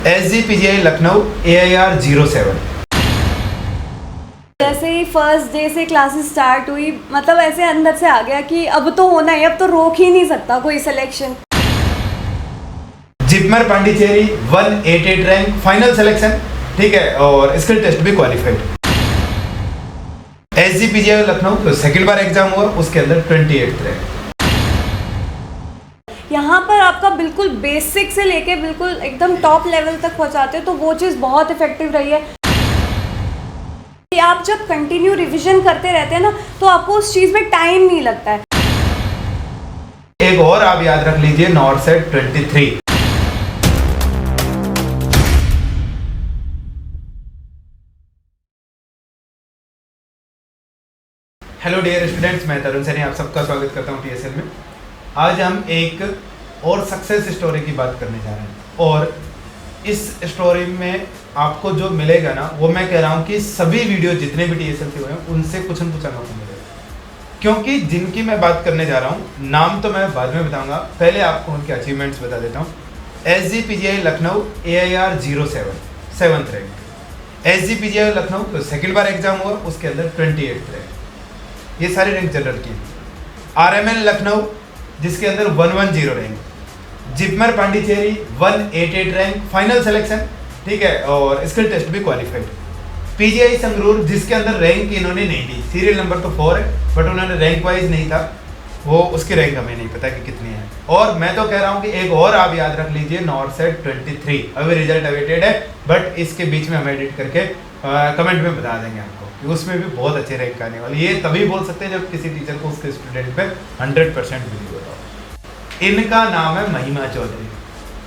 SGPGI Lucknow AIR 07। जैसे ही first day से classes start हुई, मतलब ऐसे अंदर से आ गया कि अब तो होना है, अब तो रोक ही नहीं सकता कोई selection. JIPMER Pondicherry 188 rank, final selection, ठीक है, और स्किल टेस्ट भी क्वालिफाइड। SGPGI लखनऊ तो सेकंड बार एग्जाम हुआ, उसके अंदर 28 रैंक। यहाँ पर आपका बिल्कुल बेसिक से लेके बिल्कुल एकदम टॉप लेवल तक पहुँचाते हो, तो वो चीज़ बहुत इफेक्टिव रही है कि आप जब कंटिन्यू रिवीजन करते रहते हैं ना, तो आपको उस चीज़ में टाइम नहीं लगता है। एक और आप याद रख लीजिए, नॉर्सेट 23। हेलो डियर स्टूडेंट्स, मैं तरुण सैनी आप सबका स्वागत करता हूँ TSL में। आज हम एक और सक्सेस स्टोरी की बात करने जा रहे हैं, और इस स्टोरी में आपको जो मिलेगा ना, वो मैं कह रहा हूँ कि सभी वीडियो जितने भी TSL के हुए हैं उनसे कुछ न कुछ अनोखा मिलेगा, क्योंकि जिनकी मैं बात करने जा रहा हूँ, नाम तो मैं बाद में बताऊँगा, पहले आपको उनके अचीवमेंट्स बता देता हूँ। SGPGI Lucknow AIR 07 7th rank. SGPGI Lucknow तो सेकंड बार एग्जाम हुआ, उसके अंदर 28 रैंक। ये सारे रैंक जनरल की। RML लखनऊ जिसके अंदर 110 rank. JIPMER Pondicherry 188 rank, final selection, ठीक है, और स्किल टेस्ट भी क्वालिफाइड। PGI संगरूर जिसके अंदर रैंक इन्होंने नहीं दी, सीरियल नंबर तो 4 है, बट उन्होंने रैंक वाइज नहीं था, वो उसकी रैंक हमें नहीं पता कि कितनी है। और मैं तो कह रहा हूँ कि एक और आप याद रख लीजिए, नॉर्सेट 23। अभी रिजल्ट अवेटेड है, बट इसके बीच में हम एडिट करके कमेंट में बता देंगे आपको कि उसमें भी बहुत अच्छे रैंक आने वाले। ये तभी बोल सकते हैं जब किसी टीचर को उसके स्टूडेंट पे 100% बिलीव होता हो। इनका नाम है महिमा चौधरी।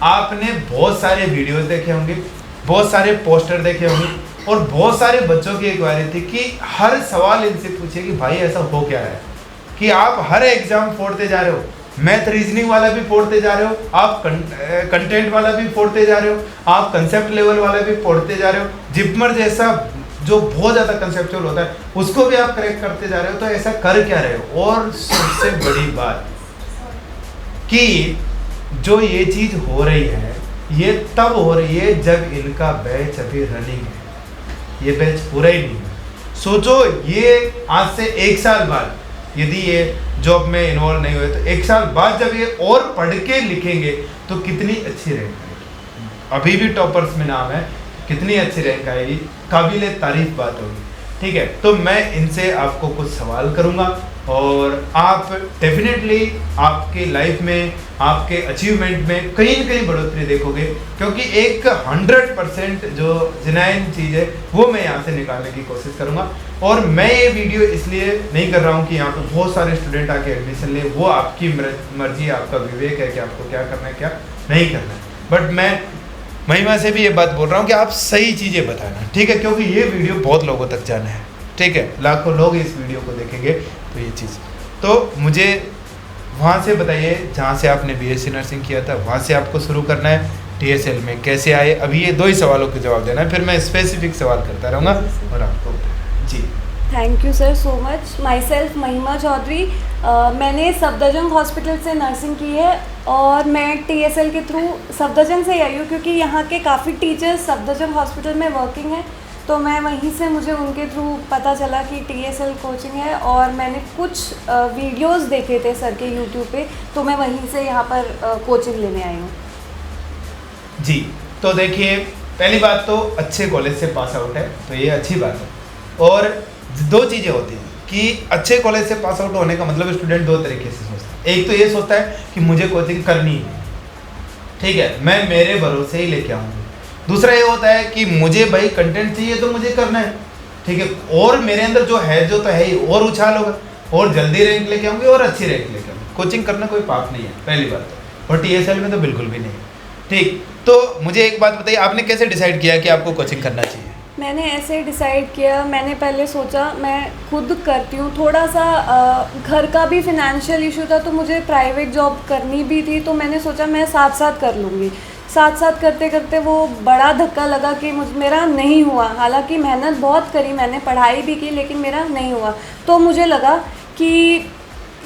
आपने बहुत सारे वीडियोस देखे होंगे, बहुत सारे पोस्टर देखे होंगे, और बहुत सारे बच्चों की इंक्वायरी थी कि हर सवाल इनसे पूछे कि भाई ऐसा हो क्या रहा है कि आप हर एग्जाम फोड़ते जा रहे हो, मैथ रीजनिंग वाला भी फोड़ते जा रहे हो, आप कंटेंट वाला भी फोड़ते जा रहे हो, आप कंसेप्ट लेवल वाला भी फोड़ते जा रहे हो, जिपमर जैसा जो बहुत ज़्यादा कंसेप्चुअल होता है उसको भी आप करेक्ट करते जा रहे हो, तो ऐसा कर क्या रहे हो। और सबसे बड़ी बात कि जो ये चीज़ हो रही है, ये तब हो रही है जब इनका बैच अभी रनिंग है, ये बैच पूरा ही नहीं है। सोचो, ये आज से 1 साल बाद यदि ये जॉब में इन्वॉल्व नहीं हुए, तो 1 साल बाद जब ये और पढ़ के लिखेंगे तो कितनी अच्छी रैंक आएगी। अभी भी टॉपर्स में नाम है, कितनी अच्छी रैंक आएगी, काबिले तारीफ बात होगी, ठीक है। तो मैं इनसे आपको कुछ सवाल करूंगा, और आप डेफिनेटली आपके लाइफ में, आपके अचीवमेंट में कहीं न कहीं बढ़ोतरी देखोगे, क्योंकि एक 100% जो जेन्युइन चीज़ है वो मैं यहाँ से निकालने की कोशिश करूँगा। और मैं ये वीडियो इसलिए नहीं कर रहा हूँ कि यहाँ पर बहुत सारे स्टूडेंट आके एडमिशन ले, वो आपकी मर्जी, आपका विवेक है कि आपको क्या करना है क्या नहीं करना है, बट मैं महिमा से भी ये बात बोल रहा हूँ कि आप सही चीज़ें बताना, ठीक है, क्योंकि ये वीडियो बहुत लोगों तक जाना है, ठीक है, लाखों लोग इस वीडियो को देखेंगे। तो ये चीज़ तो मुझे वहाँ से बताइए जहाँ से आपने BSc नर्सिंग किया था, वहाँ से आपको शुरू करना है। TSL में कैसे आए, अभी ये 2 ही सवालों के जवाब देना है, फिर मैं स्पेसिफिक सवाल करता रहूँगा और आपको जी। Thank you sir so much. Myself Mahima Chaudhary. मैंने सफदरजंग हॉस्पिटल से नर्सिंग की है, और मैं TSL के थ्रू सफदरजंग से आई हूँ, क्योंकि यहाँ के काफ़ी टीचर्स सफदरजंग हॉस्पिटल में वर्किंग हैं, तो मैं वहीं से, मुझे उनके थ्रू पता चला कि TSL कोचिंग है, और मैंने कुछ वीडियोस देखे थे सर के YouTube पे, तो मैं वहीं से यहाँ पर कोचिंग लेने आई हूँ जी। तो देखिए, पहली बात तो अच्छे कॉलेज से पास आउट है, तो ये अच्छी बात है। और 2 चीज़ें होती हैं कि अच्छे कॉलेज से पास आउट होने का मतलब स्टूडेंट 2 तरीके से सोचता है। एक तो ये सोचता है कि मुझे कोचिंग करनी है, ठीक है, मैं मेरे भरोसे ही लेके आऊँगी। दूसरा ये होता है कि मुझे भाई कंटेंट चाहिए तो मुझे करना है, ठीक है, और मेरे अंदर जो है जो तो है ही, और उछाल होगा, और जल्दी रैंक लेके आऊँगी और अच्छी रैंक लेके आऊँगी। कोचिंग करना कोई पाप नहीं है, पहली बात तो, और TSL में तो बिल्कुल भी नहीं है, ठीक। तो मुझे एक बात बताइए, आपने कैसे डिसाइड किया कि आपको कोचिंग करना चाहिए? मैंने ऐसे डिसाइड किया, मैंने पहले सोचा मैं खुद करती हूँ, थोड़ा सा घर का भी फिनेंशियल इशू था, तो मुझे प्राइवेट जॉब करनी भी थी, तो मैंने सोचा मैं साथ साथ कर लूँगी। साथ साथ करते करते वो बड़ा धक्का लगा कि मेरा नहीं हुआ। हालांकि मेहनत बहुत करी, मैंने पढ़ाई भी की, लेकिन मेरा नहीं हुआ। तो मुझे लगा कि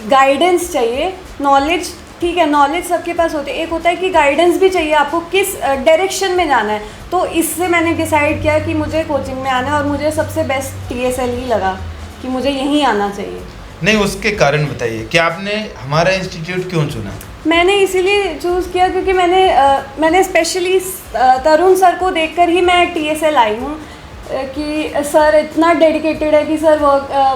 गाइडेंस चाहिए, नॉलेज ठीक है, नॉलेज सबके पास होती है, एक होता है कि गाइडेंस भी चाहिए आपको किस डायरेक्शन में जाना है। तो इससे मैंने डिसाइड किया कि मुझे कोचिंग में आना है और मुझे सबसे बेस्ट TSL ही लगा कि मुझे यहीं आना चाहिए। नहीं, उसके कारण बताइए कि आपने हमारा इंस्टीट्यूट क्यों चुना? मैंने इसीलिए चूज़ किया क्योंकि मैंने स्पेशली तरुण सर को देखकर ही मैं TSL आई हूँ कि सर इतना डेडिकेटेड है कि सर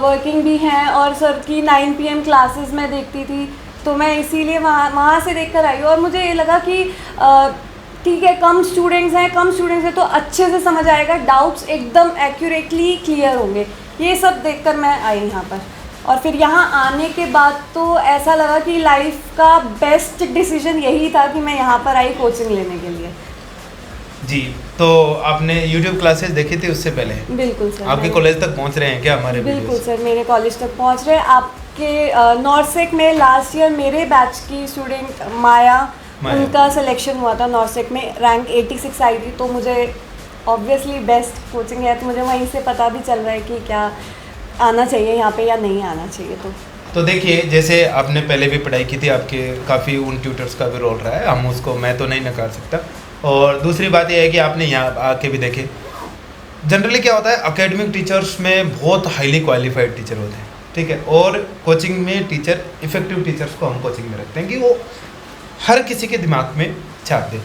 वर्किंग भी हैं और सर की 9 PM क्लासेस मैं देखती थी, तो मैं इसीलिए वहाँ से देखकर आई हूँ। और मुझे ये लगा कि ठीक है, कम स्टूडेंट्स हैं तो अच्छे से समझ आएगा, डाउट्स एकदम एक्यूरेटली क्लियर होंगे, ये सब देखकर मैं आई यहाँ पर। और फिर यहाँ आने के बाद तो ऐसा लगा कि लाइफ का बेस्ट डिसीजन यही था कि मैं यहाँ पर आई कोचिंग लेने के लिए। जी, तो आपने YouTube क्लासेस देखी थी उससे पहले? बिल्कुल सर। आपके कॉलेज तक पहुँच रहे हैं क्या हमारे वीडियोस? बिल्कुल सर, मेरे कॉलेज तक पहुँच रहे हैं। आपके नॉर्सेक में लास्ट ईयर मेरे बैच की स्टूडेंट माया, उनका सिलेक्शन हुआ था नॉर्सेक में, रैंक 86 आई थी, तो मुझे ऑब्वियसली बेस्ट कोचिंग है, तो मुझे वहीं से पता भी चल रहा है कि क्या आना चाहिए यहाँ पे या नहीं आना चाहिए। तो देखिए, जैसे आपने पहले भी पढ़ाई की थी, आपके काफ़ी उन ट्यूटर्स का भी रोल रहा है, हम उसको मैं तो नहीं नकार सकता। और दूसरी बात यह है कि आपने यहाँ आके भी देखे, जनरली क्या होता है, एकेडमिक टीचर्स में बहुत हाईली क्वालिफाइड टीचर होते हैं, ठीक है, और कोचिंग में टीचर, इफेक्टिव टीचर्स को हम कोचिंग में रखते हैं कि वो हर किसी के दिमाग में छाप दे।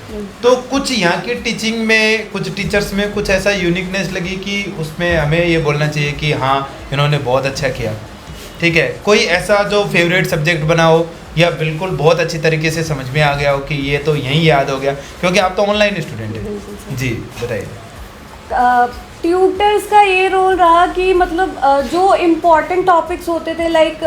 तो कुछ यहाँ की टीचिंग में, कुछ टीचर्स में कुछ ऐसा यूनिकनेस लगी कि उसमें हमें ये बोलना चाहिए कि हाँ, इन्होंने बहुत अच्छा किया, ठीक है। कोई ऐसा जो फेवरेट सब्जेक्ट बना हो या बिल्कुल बहुत अच्छी तरीके से समझ में आ गया हो कि ये तो यहीं याद हो गया, क्योंकि आप तो ऑनलाइन स्टूडेंट हैं। जी बताइए। ट्यूटर्स का ये रोल रहा कि मतलब जो इम्पॉर्टेंट टॉपिक्स होते थे, like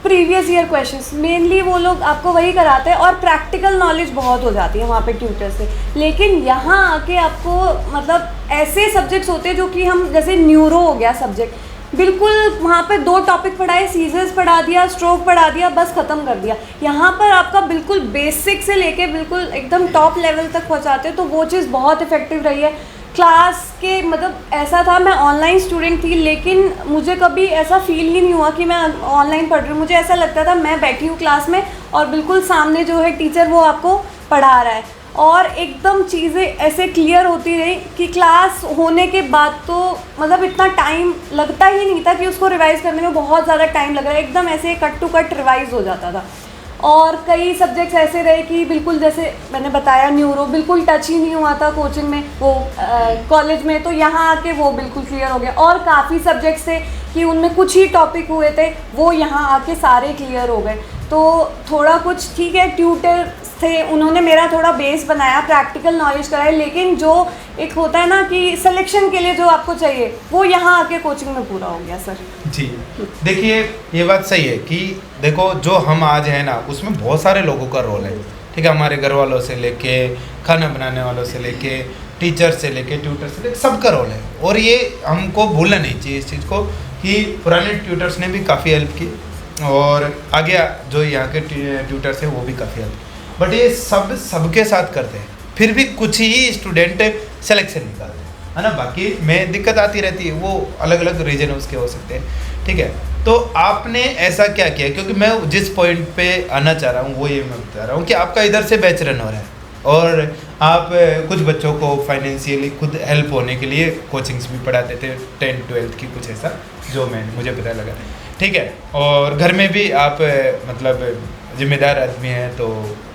previous year questions, mainly वो लोग आपको वही कराते हैं और प्रैक्टिकल नॉलेज बहुत हो जाती है वहाँ पे ट्यूटर से। लेकिन यहाँ आके आपको मतलब ऐसे सब्जेक्ट्स होते हैं जो कि हम, जैसे न्यूरो हो गया सब्जेक्ट, बिल्कुल वहाँ पे 2 टॉपिक पढ़ाए, सीजर्स पढ़ा दिया, स्ट्रोक पढ़ा दिया, बस ख़त्म कर दिया। यहाँ पर आपका बिल्कुल बेसिक से लेके बिल्कुल एकदम टॉप लेवल तक पहुँचाते हैं, तो वो चीज़ बहुत इफेक्टिव रही है। क्लास के मतलब ऐसा था, मैं ऑनलाइन स्टूडेंट थी, लेकिन मुझे कभी ऐसा फील ही नहीं हुआ कि मैं ऑनलाइन पढ़ रही हूँ। मुझे ऐसा लगता था मैं बैठी हूँ क्लास में और बिल्कुल सामने जो है टीचर वो आपको पढ़ा रहा है, और एकदम चीज़ें ऐसे क्लियर होती रही कि क्लास होने के बाद तो मतलब इतना टाइम लगता ही नहीं था कि उसको रिवाइज़ करने में बहुत ज़्यादा टाइम लग रहा है, एकदम ऐसे कट टू कट रिवाइज़ हो जाता था। और कई सब्जेक्ट्स ऐसे रहे कि बिल्कुल, जैसे मैंने बताया, न्यूरो बिल्कुल टच ही नहीं हुआ था कोचिंग में, वो कॉलेज में, तो यहाँ आके वो बिल्कुल क्लियर हो गया। और काफ़ी सब्जेक्ट्स थे कि उनमें कुछ ही टॉपिक हुए थे, वो यहाँ आके सारे क्लियर हो गए। तो थोड़ा कुछ ठीक है, ट्यूटर थे, उन्होंने मेरा थोड़ा बेस बनाया, प्रैक्टिकल नॉलेज कराई, लेकिन जो एक होता है ना कि सिलेक्शन के लिए जो आपको चाहिए, वो यहाँ आके कोचिंग में पूरा हो गया सर। जी देखिए, ये बात सही है कि देखो, जो हम आज हैं ना, उसमें बहुत सारे लोगों का रोल है, ठीक है, हमारे घर वालों से लेके, खाना बनाने वालों से लेके, टीचर से लेके, ट्यूटर से लेके, सबका रोल है। और ये हमको भूलना नहीं चाहिए इस चीज़ को कि पुराने ट्यूटर्स ने भी काफ़ी हेल्प की और आगे जो यहाँ के ट्यूटर्स हैं वो भी काफ़ी हेल्प की, बट ये सबके साथ करते हैं, फिर भी कुछ ही स्टूडेंट सिलेक्शन निकालते हैं, है ना। बाकी में दिक्कत आती रहती है, वो अलग अलग रीजन उसके हो सकते हैं, ठीक है। तो आपने ऐसा क्या किया, क्योंकि मैं जिस पॉइंट पे आना चाह रहा हूँ वो ये मैं बता रहा हूँ कि आपका इधर से बैच रन हो रहा है और आप कुछ बच्चों को फाइनेंशियली खुद हेल्प होने के लिए कोचिंग्स भी पढ़ाते थे, 10th-12th की, कुछ ऐसा जो मुझे पता लगा, ठीक है। और घर में भी आप मतलब जिम्मेदार आदमी हैं, तो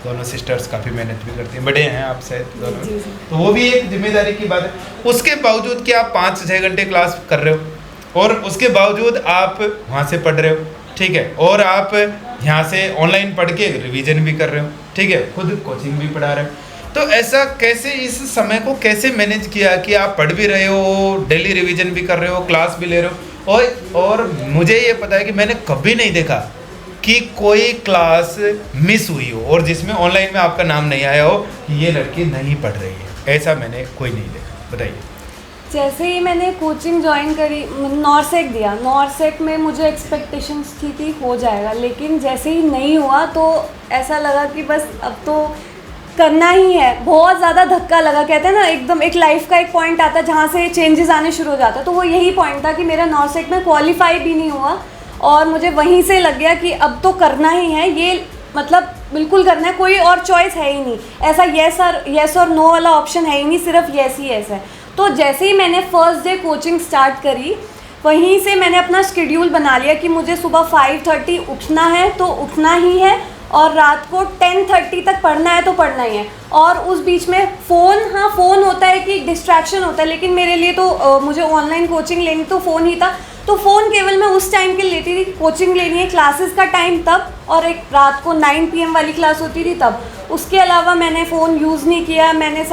दोनों सिस्टर्स काफ़ी मेहनत भी करती हैं, बड़े हैं आपसे दोनों, तो वो भी एक जिम्मेदारी की बात है। उसके बावजूद कि आप 5-6 घंटे क्लास कर रहे हो और उसके बावजूद आप वहाँ से पढ़ रहे हो, ठीक है, और आप यहाँ से ऑनलाइन पढ़ के रिवीजन भी कर रहे हो, ठीक है, खुद कोचिंग भी पढ़ा रहे हो, तो ऐसा कैसे, इस समय को कैसे मैनेज किया कि आप पढ़ भी रहे हो, डेली रिवीजन भी कर रहे हो, क्लास भी ले रहे हो, और मुझे ये पता है कि मैंने कभी नहीं देखा कि कोई क्लास मिस हुई हो और जिसमें ऑनलाइन में आपका नाम नहीं आया हो कि ये लड़की नहीं पढ़ रही है, ऐसा मैंने कोई नहीं देखा। बताइए। जैसे ही मैंने कोचिंग ज्वाइन करी, नॉर्सेक दिया, नॉर्सेक में मुझे एक्सपेक्टेशंस थी कि हो जाएगा, लेकिन जैसे ही नहीं हुआ तो ऐसा लगा कि बस अब तो करना ही है। बहुत ज़्यादा धक्का लगा, कहते हैं ना, एकदम एक लाइफ का एक पॉइंट आता है जहाँ से चेंजेस आने शुरू हो जाते हैं, तो वो यही पॉइंट था कि मेरा नॉर्सेक में क्वालिफाई भी नहीं हुआ और मुझे वहीं से लग गया कि अब तो करना ही है, ये मतलब बिल्कुल करना है, कोई और चॉइस है ही नहीं, ऐसा यस और नो वाला ऑप्शन है ही नहीं, सिर्फ यस ही यस है। तो जैसे ही मैंने फर्स्ट डे कोचिंग स्टार्ट करी, वहीं से मैंने अपना शेड्यूल बना लिया कि मुझे सुबह 5:30 उठना है तो उठना ही है, और रात को 10:30 तक पढ़ना है तो पढ़ना ही है। और उस बीच में फ़ोन होता है कि डिस्ट्रैक्शन होता है, लेकिन मेरे लिए तो मुझे ऑनलाइन कोचिंग लेनी तो फ़ोन ही था, तो फ़ोन केवल मैं उस टाइम के लिए लेती थी, कोचिंग लेनी है क्लासेस का टाइम तब, और एक रात को 9 PM वाली क्लास होती थी तब। उसके अलावा मैंने फ़ोन यूज़ नहीं किया, मैंने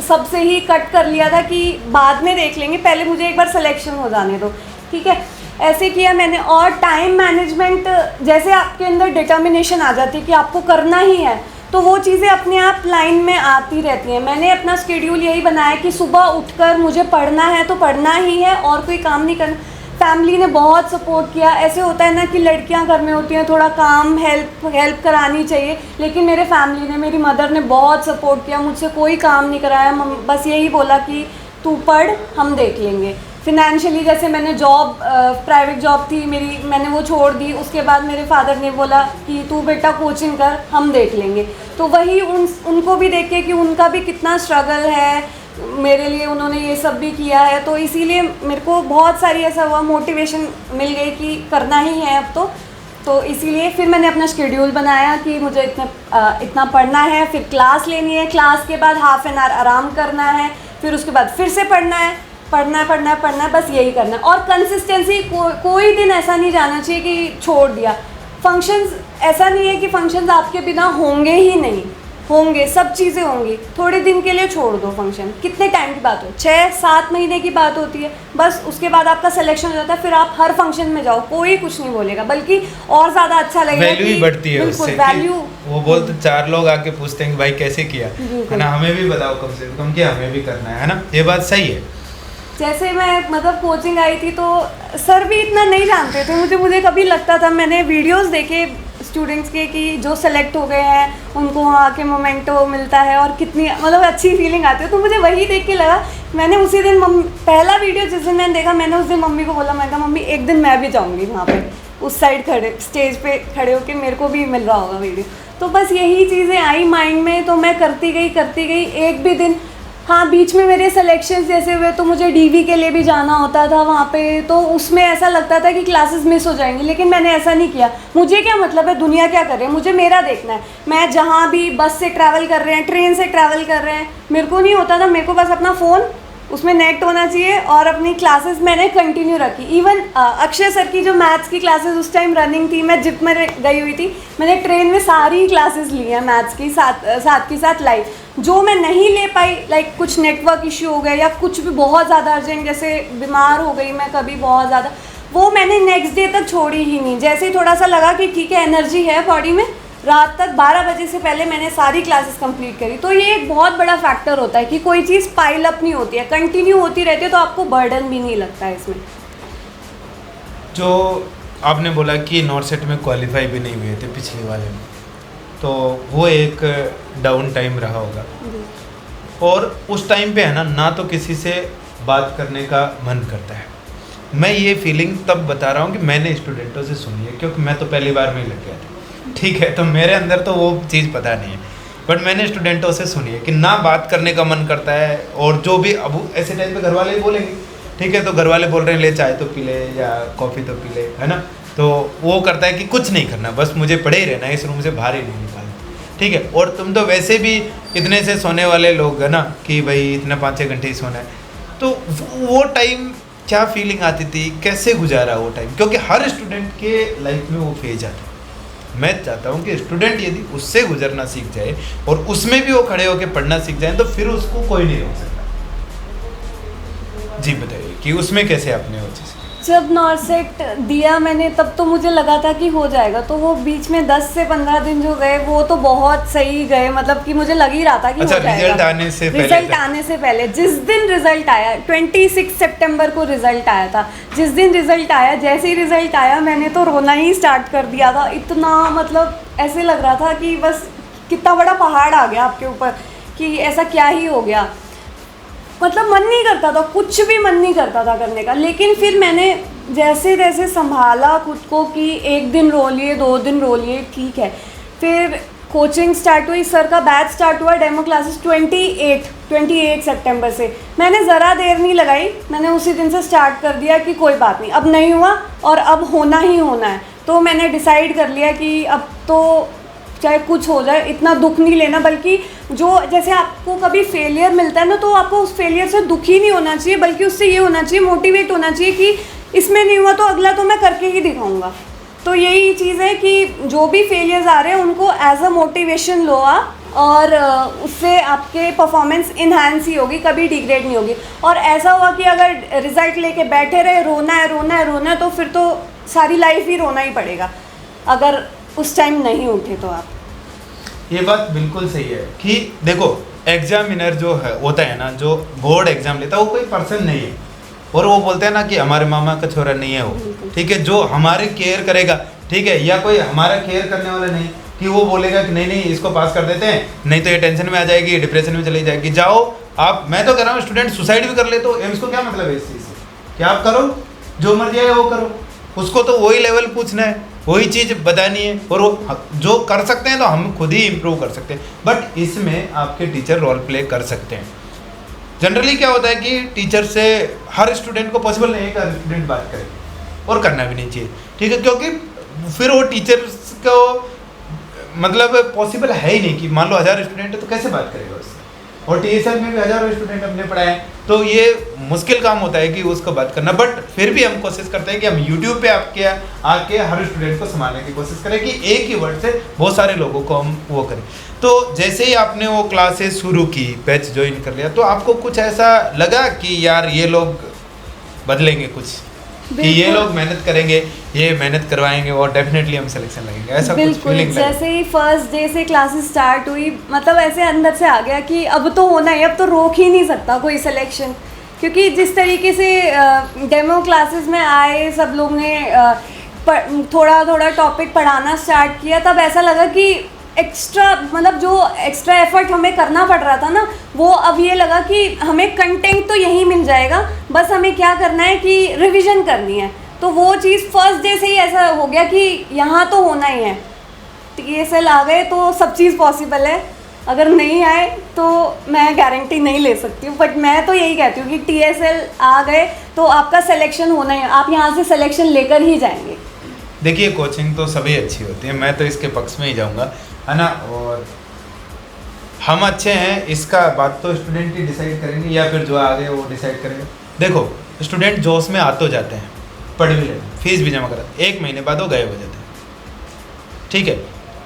सबसे ही कट कर लिया था कि बाद में देख लेंगे, पहले मुझे एक बार सिलेक्शन हो जाने दो, ठीक है, ऐसे किया मैंने। और टाइम मैनेजमेंट, जैसे आपके अंदर डिटर्मिनेशन आ जाती है कि आपको करना ही है, तो वो चीज़ें अपने आप लाइन में आती रहती हैं। मैंने अपना शेड्यूल यही बनाया कि सुबह उठकर मुझे पढ़ना है तो पढ़ना ही है, और कोई काम नहीं करना। फैमिली ने बहुत सपोर्ट किया। ऐसे होता है ना कि लड़कियां घर में होती हैं, थोड़ा काम हेल्प करानी चाहिए, लेकिन मेरे फैमिली ने, मेरी मदर ने बहुत सपोर्ट किया, मुझसे कोई काम नहीं कराया, बस यही बोला कि तू पढ़, हम देख लेंगे। फिनेंशियली जैसे मैंने प्राइवेट जॉब थी मेरी, मैंने वो छोड़ दी, उसके बाद मेरे फादर ने बोला कि तू बेटा कोचिंग कर, हम देख लेंगे। तो वही उनको भी देख के कि उनका भी कितना स्ट्रगल है, मेरे लिए उन्होंने ये सब भी किया है, तो इसीलिए मेरे को बहुत सारी ऐसा हुआ, मोटिवेशन मिल गई कि करना ही है अब तो इसीलिए फिर मैंने अपना शेड्यूल बनाया कि मुझे इतना पढ़ना है, फिर क्लास लेनी है, क्लास के बाद ½ एन आवर आराम करना है, फिर उसके बाद फिर से पढ़ना है, बस यही करना है। और कंसिस्टेंसी, कोई दिन ऐसा नहीं जाना चाहिए कि छोड़ दिया। फंक्शंस, ऐसा नहीं है कि फंक्शंस आपके बिना होंगे ही नहीं, होंगे, सब चीज़ें होंगी, थोड़े दिन के लिए छोड़ दो फंक्शन, कितने टाइम की बात हो, 6-7 महीने की बात होती है, बस उसके बाद आपका सिलेक्शन हो जाता है, फिर आप हर फंक्शन में जाओ, कोई कुछ नहीं बोलेगा, बल्कि और ज़्यादा अच्छा लगेगा, वैल्यू ही बढ़ती है उससे, वैल्यू। वो बोलते 4 लोग आके पूछते हैं कि भाई कैसे किया है ना, हमें भी बताओ कम से कम कि हमें भी करना है ना, ये बात सही है। जैसे मैं कोचिंग आई थी तो सर भी इतना नहीं जानते थे, मुझे कभी लगता था, मैंने वीडियोस देखे स्टूडेंट्स के कि जो सेलेक्ट हो गए हैं उनको वहाँ के मोमेंटो मिलता है और कितनी अच्छी फीलिंग आती है, तो मुझे वही देख के लगा। मैंने उसी दिन पहला वीडियो जिस दिन मैंने देखा, मैंने उस दिन मम्मी को बोला, मैं कहा मम्मी एक दिन मैं भी जाऊँगी वहाँ पे उस साइड स्टेज पे खड़े होकर, मेरे को भी मिल रहा होगा वीडियो। तो बस यही चीज़ें आई माइंड में, तो मैं करती गई। एक भी दिन, हाँ, बीच में मेरे सिलेक्शंस जैसे हुए तो मुझे डीवी के लिए भी जाना होता था वहाँ पे, तो उसमें ऐसा लगता था कि क्लासेस मिस हो जाएंगी, लेकिन मैंने ऐसा नहीं किया। मुझे क्या मतलब है दुनिया क्या कर रही है, मुझे मेरा देखना है। मैं जहाँ भी बस से ट्रैवल कर रहे हैं, ट्रेन से ट्रैवल कर रहे हैं, मेरे को नहीं होता था, मेरे को बस अपना फ़ोन, उसमें नेट होना चाहिए, और अपनी क्लासेस मैंने कंटिन्यू रखी। इवन अक्षय सर की जो मैथ्स की क्लासेस उस टाइम रनिंग थी, मैं जिप में गई हुई थी, मैंने ट्रेन में सारी क्लासेस ली हैं मैथ्स की, साथ के साथ लाइव। जो मैं नहीं ले पाई, लाइक कुछ नेटवर्क इश्यू हो गया या कुछ भी बहुत ज़्यादा अर्जेंट, जैसे बीमार हो गई मैं कभी बहुत ज़्यादा, वो मैंने नेक्स्ट डे तक छोड़ी ही नहीं। जैसे ही थोड़ा सा लगा कि ठीक है एनर्जी है बॉडी में, रात तक 12 बजे से पहले मैंने सारी क्लासेस कंप्लीट करी। तो ये एक बहुत बड़ा फैक्टर होता है कि कोई चीज़ पाइल अप नहीं होती है, कंटिन्यू होती रहती है, तो आपको बर्डन भी नहीं लगता है इसमें। जो आपने बोला कि नॉर्थ सेट में क्वालिफाई भी नहीं हुए थे पिछले वाले में, तो वो एक डाउन टाइम रहा होगा, और उस टाइम पे है ना तो किसी से बात करने का मन करता है। मैं ये फीलिंग तब बता रहा हूँ कि मैंने स्टूडेंटों से सुनी है, क्योंकि मैं तो पहली बार में ही लग गया था, ठीक है, तो मेरे अंदर तो वो चीज़ पता नहीं है, बट मैंने स्टूडेंटों से सुनी है कि ना बात करने का मन करता है, और जो भी अब ऐसे टाइम पे घर वाले ही बोलेंगे, ठीक है, तो घर वाले बोल रहे हैं ले चाय तो पी ले या कॉफ़ी तो पी ले, है ना, तो वो करता है कि कुछ नहीं करना, बस मुझे पढ़े ही रहना है, इस रूम से बाहर ही नहीं निकालना, ठीक है। और तुम तो वैसे भी इतने से सोने वाले लोग है ना कि भाई इतना 5-6 घंटे ही सोना है, तो वो टाइम क्या फीलिंग आती थी, कैसे गुजारा वो टाइम, क्योंकि हर स्टूडेंट के लाइफ में वो फेज आता है। मैं चाहता हूँ कि स्टूडेंट यदि उससे गुजरना सीख जाए और उसमें भी वो खड़े होकर पढ़ना सीख जाए, तो फिर उसको कोई नहीं रोक सकता। जी बताइए कि उसमें कैसे आपने वो चीज़। जब नॉर्थ सेट दिया मैंने, तब तो मुझे लगा था कि हो जाएगा, तो वो बीच में 10 से 15 दिन जो गए वो तो बहुत सही गए, मतलब कि मुझे लग ही रहा था कि अच्छा, हो जाएगा। रिजल्ट आने से पहले जिस दिन रिजल्ट आया, 26 सितंबर को रिजल्ट आया था, जिस दिन रिजल्ट आया, जैसे ही रिजल्ट आया मैंने तो रोना ही स्टार्ट कर दिया था। इतना ऐसे लग रहा था कि बस कितना बड़ा पहाड़ आ गया आपके ऊपर, कि ऐसा क्या ही हो गया, मन नहीं करता था, कुछ भी मन नहीं करता था करने का। लेकिन फिर मैंने जैसे जैसे संभाला खुद को कि 1 दिन रो लिए, 2 दिन रो लिए, ठीक है, फिर कोचिंग स्टार्ट हुई, सर का बैच स्टार्ट हुआ, डेमो क्लासेस 28 सितंबर से। मैंने ज़रा देर नहीं लगाई, मैंने उसी दिन से स्टार्ट कर दिया कि कोई बात नहीं, अब नहीं हुआ और अब होना ही होना है। तो मैंने डिसाइड कर लिया कि अब तो चाहे कुछ हो जाए इतना दुख नहीं लेना, बल्कि जो जैसे आपको कभी फेलियर मिलता है ना, तो आपको उस फेलियर से दुखी नहीं होना चाहिए, बल्कि उससे ये होना चाहिए, मोटिवेट होना चाहिए कि इसमें नहीं हुआ तो अगला तो मैं करके ही दिखाऊंगा। तो यही चीज़ है कि जो भी फेलियर्स आ रहे हैं उनको एज अ मोटिवेशन लो आप, और उससे आपके परफॉर्मेंस इन्हांस ही होगी, कभी डिग्रेड नहीं होगी। और ऐसा हुआ कि अगर रिजल्ट लेके बैठे रहे, रोना है तो फिर तो सारी लाइफ ही रोना ही पड़ेगा, अगर उस टाइम नहीं उठे तो आप। ये बात बिल्कुल सही है कि देखो, एग्जामिनर जो है होता है ना, जो बोर्ड एग्जाम लेता है, वो कोई पर्सन नहीं है। और वो बोलते हैं ना कि हमारे मामा का छोरा नहीं है वो, ठीक है, जो हमारे केयर करेगा, ठीक है, या कोई हमारा केयर करने वाला नहीं कि वो बोलेगा कि नहीं इसको पास कर देते हैं, नहीं तो ये टेंशन में आ जाएगी, डिप्रेशन में चली जाएगी। जाओ आप, मैं तो कह रहा हूँ स्टूडेंट सुसाइड भी कर ले तो एम्स को क्या मतलब है इस चीज़ से कि आप करो जो मर्जी है वो करो, उसको तो वही लेवल पूछना है, वही चीज़ बतानी है, और वो जो कर सकते हैं तो हम खुद ही इम्प्रूव कर सकते हैं। बट इसमें आपके टीचर रोल प्ले कर सकते हैं। जनरली क्या होता है कि टीचर से हर स्टूडेंट को पॉसिबल नहीं है कि हर स्टूडेंट बात करे, और करना भी नहीं चाहिए, ठीक है, क्योंकि फिर वो टीचर्स को मतलब पॉसिबल है ही नहीं कि मान लो 1000 स्टूडेंट है तो कैसे बात करेगा उससे, और टीएसएल में भी हज़ारों स्टूडेंट अपने पढ़ाए, तो ये मुश्किल काम होता है कि उसको बात करना। बट फिर भी हम कोशिश करते हैं कि हम यूट्यूब पे आके हर स्टूडेंट को संभालने की कोशिश करें कि एक ही वर्ड से बहुत सारे लोगों को हम वो करें। तो जैसे ही आपने वो क्लासेस शुरू की, बैच ज्वाइन कर लिया, तो आपको कुछ ऐसा लगा कि यार ये लोग बदलेंगे कुछ, कि ये लोग मेहनत करेंगे, ये मेहनत करवाएंगे और डेफिनेटली हम सिलेक्शन लगेंगे, ऐसा कुछ फीलिंग? जैसे ही फर्स्ट डे से क्लासेस स्टार्ट हुई, मतलब ऐसे अंदर से आ गया कि अब तो होना ही, अब तो रोक ही नहीं सकता कोई सिलेक्शन। क्योंकि जिस तरीके से डेमो क्लासेस में आए, सब लोग ने थोड़ा थोड़ा टॉपिक पढ़ाना स्टार्ट किया, तब ऐसा लगा कि एक्स्ट्रा, मतलब जो एक्स्ट्रा एफर्ट हमें करना पड़ रहा था ना, वो अब ये लगा कि हमें कंटेंट तो यहीं मिल जाएगा, बस हमें क्या करना है कि रिवीजन करनी है। तो वो चीज़ फर्स्ट डे से ही ऐसा हो गया कि यहाँ तो होना ही है। टीएसएल आ गए तो सब चीज़ पॉसिबल है, अगर नहीं आए तो मैं गारंटी नहीं ले सकती हूँ, बट मैं तो यही कहती हूँ कि टीएसएल आ गए तो आपका सिलेक्शन होना ही है, आप यहाँ से सिलेक्शन लेकर ही जाएंगे। देखिए, कोचिंग तो सभी अच्छी होती है, मैं तो इसके पक्ष में ही जाऊँगा, है ना, और हम अच्छे हैं इसका बात तो स्टूडेंट ही डिसाइड करेंगे, या फिर जो आ गए वो डिसाइड करेंगे। देखो, स्टूडेंट जोश में आ तो जाते हैं, पढ़ भी लेते, फीस भी जमा कराते, 1 महीने बाद वो गायब हो जाते हैं, ठीक है।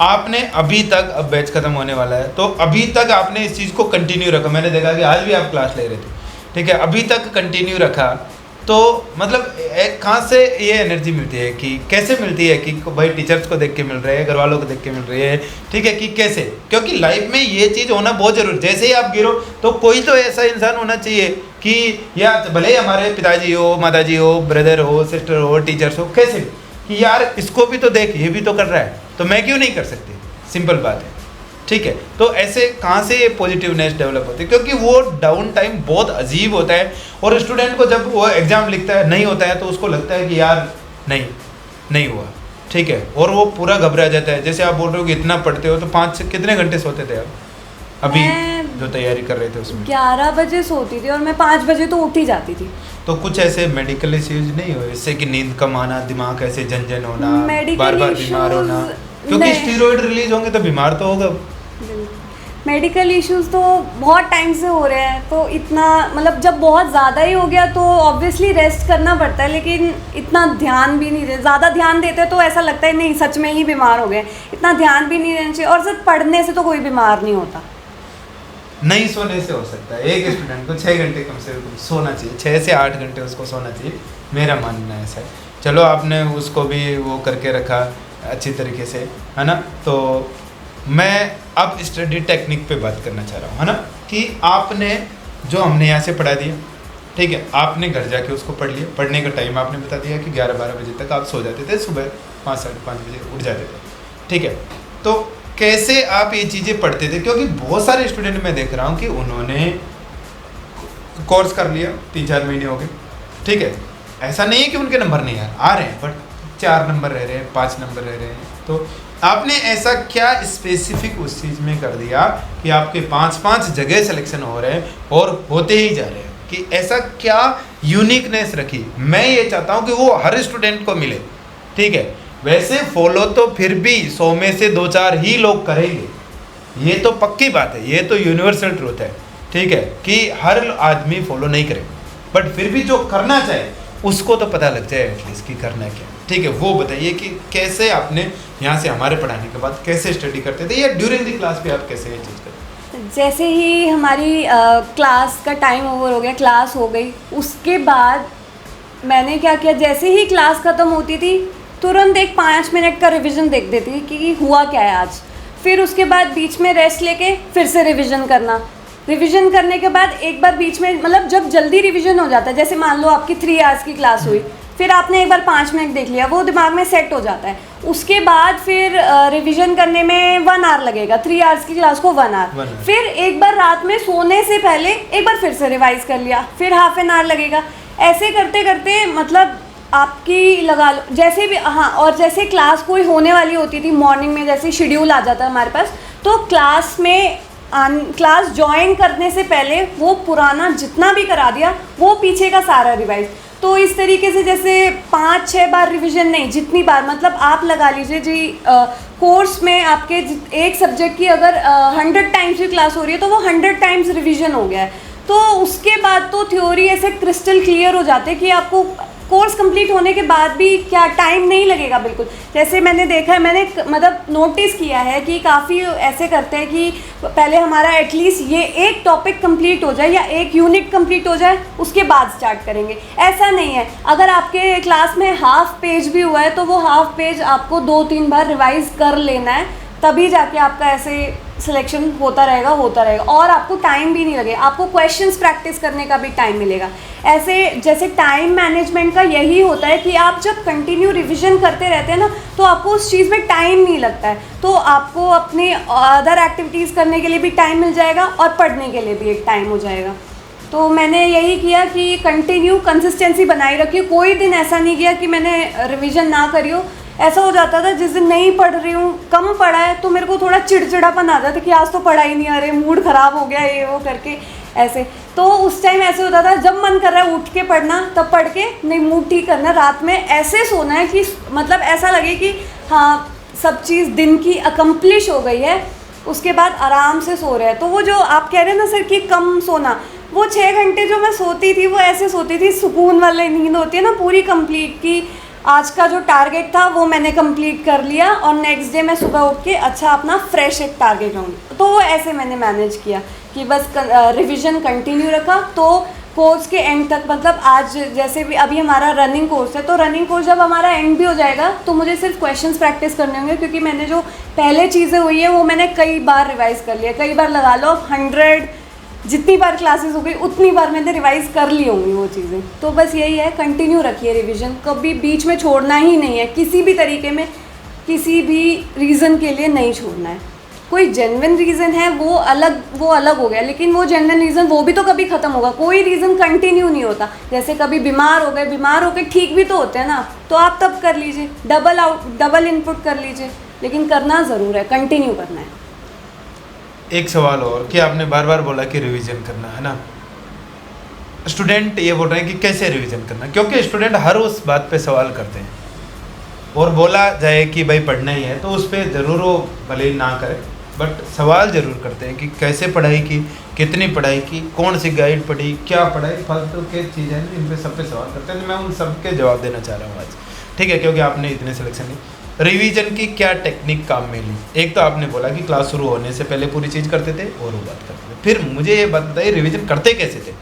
आपने अभी तक, अब बैच खत्म होने वाला है, तो अभी तक आपने इस चीज़ को कंटिन्यू रखा। मैंने देखा कि आज भी आप क्लास ले रहे थे, ठीक है, अभी तक कंटिन्यू रखा, तो मतलब कहाँ से ये एनर्जी मिलती है, कि कैसे मिलती है कि भाई टीचर्स को देख के मिल रहे हैं, घर वालों को देख के मिल रही है, ठीक है, कि कैसे? क्योंकि लाइफ में ये चीज़ होना बहुत ज़रूरी। जैसे ही आप गिरो तो कोई तो ऐसा इंसान होना चाहिए कि, या भले ही हमारे पिताजी हो, माताजी हो, ब्रदर हो, सिस्टर हो, टीचर्स हो, कैसे भी, कि यार इसको भी तो देख, ये भी तो कर रहा है, तो मैं क्यों नहीं कर सकती? सिंपल बात है, ठीक है। तो ऐसे कहाँ से पॉजिटिवनेस डेवलप होती है? क्योंकि वो डाउन टाइम बहुत अजीब होता है, और स्टूडेंट को जब वो एग्ज़ाम लिखता है, नहीं होता है, तो उसको लगता है कि यार नहीं हुआ, ठीक है, और वो पूरा घबरा जाता है। जैसे आप बोल रहे हो कि इतना पढ़ते हो, तो 5 से कितने घंटे सोते थे आप अभी जो तैयारी कर रहे थे उसमें? 11 बजे सोती थी और मैं 5 बजे तो उठ ही जाती थी। तो कुछ ऐसे मेडिकल इश्यूज नहीं हुए इससे, कि नींद कम आना, दिमाग ऐसे झंझन होना, बार बार बीमार होना? क्योंकि स्टीरॉइड रिलीज होंगे तो बीमार तो होगा। मेडिकल इश्यूज तो बहुत टाइम से हो रहे हैं, तो इतना मतलब जब बहुत ज़्यादा ही हो गया तो ऑब्वियसली रेस्ट करना पड़ता है, लेकिन इतना ध्यान भी नहीं देते। ज़्यादा ध्यान देते तो ऐसा लगता है नहीं सच में ही बीमार हो गए, इतना ध्यान भी नहीं देना चाहिए। और सिर्फ पढ़ने से तो कोई बीमार नहीं होता, नहीं सोने से हो सकता है। एक स्टूडेंट को 6 घंटे कम से कम सोना चाहिए, 6 से 8 घंटे उसको सोना चाहिए, मेरा मानना है ऐसा है। चलो, आपने उसको भी वो करके रखा अच्छी तरीके से, है ना। तो मैं अब स्टडी टेक्निक पे बात करना चाह रहा हूँ, है ना, कि आपने जो हमने यहाँ से पढ़ा दिया, ठीक है, आपने घर जाके उसको पढ़ लिया। पढ़ने का टाइम आपने बता दिया कि 11-12 बजे तक आप सो जाते थे, सुबह 5-5:30 बजे उठ जाते थे, ठीक है। तो कैसे आप ये चीज़ें पढ़ते थे? क्योंकि बहुत सारे स्टूडेंट मैं देख रहा हूँ कि उन्होंने कोर्स कर लिया, 3-4 महीने हो गए, ठीक है, ऐसा नहीं है कि उनके नंबर नहीं आ रहे हैं, बट 4 नंबर रह रहे हैं, 5 नंबर रह रहे हैं, तो आपने ऐसा क्या स्पेसिफिक उस चीज़ में कर दिया कि आपके 5-5 जगह सिलेक्शन हो रहे हैं और होते ही जा रहे हैं, कि ऐसा क्या यूनिकनेस रखी? मैं ये चाहता हूँ कि वो हर स्टूडेंट को मिले, ठीक है। वैसे फॉलो तो फिर भी 100 में से 2-4 ही लोग करेंगे, ये तो पक्की बात है, ये तो यूनिवर्सल ट्रूथ है, ठीक है, कि हर आदमी फॉलो नहीं करे, बट फिर भी जो करना चाहे उसको तो पता लग जाए एटलीस्ट कि करना क्या, ठीक है। वो बताइए कि कैसे आपने यहाँ से हमारे पढ़ाने के बाद कैसे स्टडी करते थे, या ड्यूरिंग द क्लास पे आप कैसे ये चीज़ करते? जैसे ही हमारी क्लास का टाइम ओवर हो गया, क्लास हो गई, उसके बाद मैंने क्या किया, जैसे ही क्लास ख़त्म होती थी तुरंत एक 5 मिनट का रिवीजन देख देती कि हुआ क्या है आज। फिर उसके बाद बीच में रेस्ट लेके फिर से रिवीजन करना। रिवीजन करने के बाद एक बार बीच में, मतलब जब जल्दी रिवीजन हो जाता है, जैसे मान लो आपकी 3 आवर्स की क्लास हुई, फिर आपने एक बार 5 मिनट देख लिया, वो दिमाग में सेट हो जाता है। उसके बाद फिर रिवीजन करने में 1 आवर लगेगा, 3 आवर्स की क्लास को 1 आवर। फिर एक बार रात में सोने से पहले एक बार फिर से रिवाइज कर लिया, फिर हाफ एन आवर लगेगा। ऐसे करते करते मतलब आपकी लगा लो जैसे भी, हाँ, और जैसे क्लास कोई होने वाली होती थी मॉर्निंग में, जैसे शेड्यूल आ जाता है हमारे पास, तो क्लास ज्वाइन करने से पहले वो पुराना जितना भी करा दिया वो पीछे का सारा रिवाइज। तो इस तरीके से जैसे 5-6 बार रिवीजन नहीं, जितनी बार, मतलब आप लगा लीजिए जी, कोर्स में आपके एक सब्जेक्ट की अगर 100 टाइम्स की क्लास हो रही है तो वो 100 टाइम्स रिवीजन हो गया है। तो उसके बाद तो थ्योरी ऐसे क्रिस्टल क्लियर हो जाते हैं कि आपको कोर्स कंप्लीट होने के बाद भी क्या टाइम नहीं लगेगा बिल्कुल। जैसे मैंने देखा है, मैंने मतलब नोटिस किया है कि काफ़ी ऐसे करते हैं कि पहले हमारा एटलीस्ट ये एक टॉपिक कंप्लीट हो जाए या एक यूनिट कंप्लीट हो जाए, उसके बाद स्टार्ट करेंगे। ऐसा नहीं है, अगर आपके क्लास में हाफ पेज भी हुआ है तो वो हाफ पेज आपको 2-3 बार रिवाइज कर लेना है, तभी जाके आपका ऐसे सिलेक्शन होता रहेगा और आपको टाइम भी नहीं लगेगा, आपको क्वेश्चंस प्रैक्टिस करने का भी टाइम मिलेगा। ऐसे जैसे टाइम मैनेजमेंट का यही होता है कि आप जब कंटिन्यू रिवीजन करते रहते हैं ना, तो आपको उस चीज़ में टाइम नहीं लगता है, तो आपको अपनी अदर एक्टिविटीज़ करने के लिए भी टाइम मिल जाएगा और पढ़ने के लिए भी एक टाइम हो जाएगा। तो मैंने यही किया कि कंटिन्यू कंसिस्टेंसी बनाई रखी, कोई दिन ऐसा नहीं किया कि मैंने रिवीजन ना करी हो। ऐसा हो जाता था जिस दिन नहीं पढ़ रही हूँ, कम पढ़ा है, तो मेरे को थोड़ा चिड़चिड़ापन आ जाता कि आज तो पढ़ा ही नहीं, अरे मूड ख़राब हो गया, ये वो करके ऐसे। तो उस टाइम ऐसे होता था, जब मन कर रहा है उठ के पढ़ना तब पढ़ के, नहीं मूड ठीक करना, रात में ऐसे सोना है कि मतलब ऐसा लगे कि हाँ सब चीज़ दिन की अकम्प्लिश हो गई है, उसके बाद आराम से सो रहे हैं। तो वो जो आप कह रहे हैं ना सर कि कम सोना, वो 6 घंटे जो मैं सोती थी वो ऐसे सोती थी, सुकून वाली नींद होती है ना पूरी कंप्लीट, की आज का जो टारगेट था वो मैंने कंप्लीट कर लिया और नेक्स्ट डे मैं सुबह उठ के अच्छा अपना फ्रेश एक टारगेट होंगी। तो वो ऐसे मैंने मैनेज किया कि बस रिवीजन कंटिन्यू रखा। तो कोर्स के एंड तक, मतलब आज जैसे भी अभी हमारा रनिंग कोर्स है, तो रनिंग कोर्स जब हमारा एंड भी हो जाएगा तो मुझे सिर्फ क्वेश्चंस प्रैक्टिस करने होंगे, क्योंकि मैंने जो पहले चीज़ें हुई है वो मैंने कई बार रिवाइज़ कर लिया, कई बार लगा लो 100 जितनी बार क्लासेस हो गई उतनी बार मैंने रिवाइज़ कर ली होंगी वो चीज़ें। तो बस यही है, कंटिन्यू रखिए रिवीजन, कभी बीच में छोड़ना ही नहीं है, किसी भी तरीके में, किसी भी रीज़न के लिए नहीं छोड़ना है। कोई जेन्युइन रीज़न है वो अलग हो गया, लेकिन वो जेन्युइन रीज़न वो भी तो कभी ख़त्म होगा, कोई रीज़न कंटिन्यू नहीं होता। जैसे कभी बीमार हो गए ठीक भी तो होते हैं ना, तो आप तब कर लीजिए, डबल इनपुट कर लीजिए, लेकिन करना ज़रूर है, कंटिन्यू करना है। एक सवाल और कि आपने बार बार बोला कि रिवीजन करना है ना, स्टूडेंट ये बोल रहे हैं कि कैसे रिवीजन करना, क्योंकि स्टूडेंट हर उस बात पे सवाल करते हैं, और बोला जाए कि भाई पढ़ना ही है तो उस पर ज़रूर वो भले ही ना करे, बट सवाल ज़रूर करते हैं कि कैसे पढ़ाई की, कितनी पढ़ाई की, कौन सी गाइड पढ़ी, क्या पढ़ाई, फालतू के चीज़ें हैं, इन पर सब पे सवाल करते हैं। तो मैं उन सब के जवाब देना चाह रहा हूँ आज, ठीक है, क्योंकि आपने इतने सिलेक्शन की। रिवीजन की क्या टेक्निक काम में ली? एक तो आपने बोला कि क्लास शुरू होने से पहले पूरी चीज़ करते थे और वो बात करते थे, फिर मुझे ये बात बताइए रिवीजन करते कैसे थे,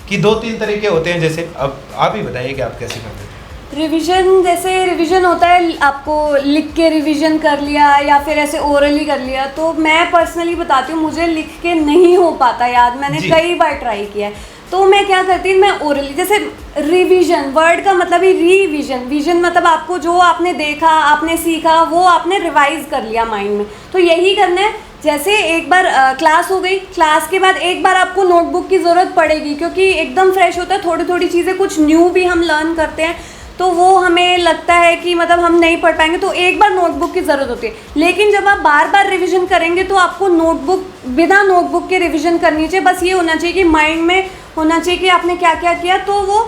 कि 2-3 तरीके होते हैं, जैसे अब आप ही बताइए कि आप कैसे करते थे रिवीजन। जैसे रिवीजन होता है, आपको लिख के रिवीजन कर लिया या फिर ऐसे ओरली कर लिया। तो मैं पर्सनली बताती हूँ, मुझे लिख के नहीं हो पाता याद, मैंने कई बार ट्राई किया है। तो मैं क्या करती हूँ, मैं ओरली, जैसे रिवीजन वर्ड का मतलब ही विजन मतलब आपको जो आपने देखा, आपने सीखा, वो आपने रिवाइज कर लिया माइंड में। तो यही करना है। जैसे एक बार क्लास हो गई, क्लास के बाद एक बार आपको नोटबुक की ज़रूरत पड़ेगी, क्योंकि एकदम फ्रेश होता है, थोड़ी थोड़ी चीज़ें कुछ न्यू भी हम लर्न करते हैं। तो वो हमें लगता है कि मतलब हम नहीं पढ़ पाएंगे, तो एक बार नोटबुक की ज़रूरत होती है। लेकिन जब आप बार बार रिवीजन करेंगे तो आपको नोटबुक, बिना नोटबुक के रिवीजन करनी चाहिए। बस ये होना चाहिए कि माइंड में होना चाहिए कि आपने क्या क्या किया, तो वो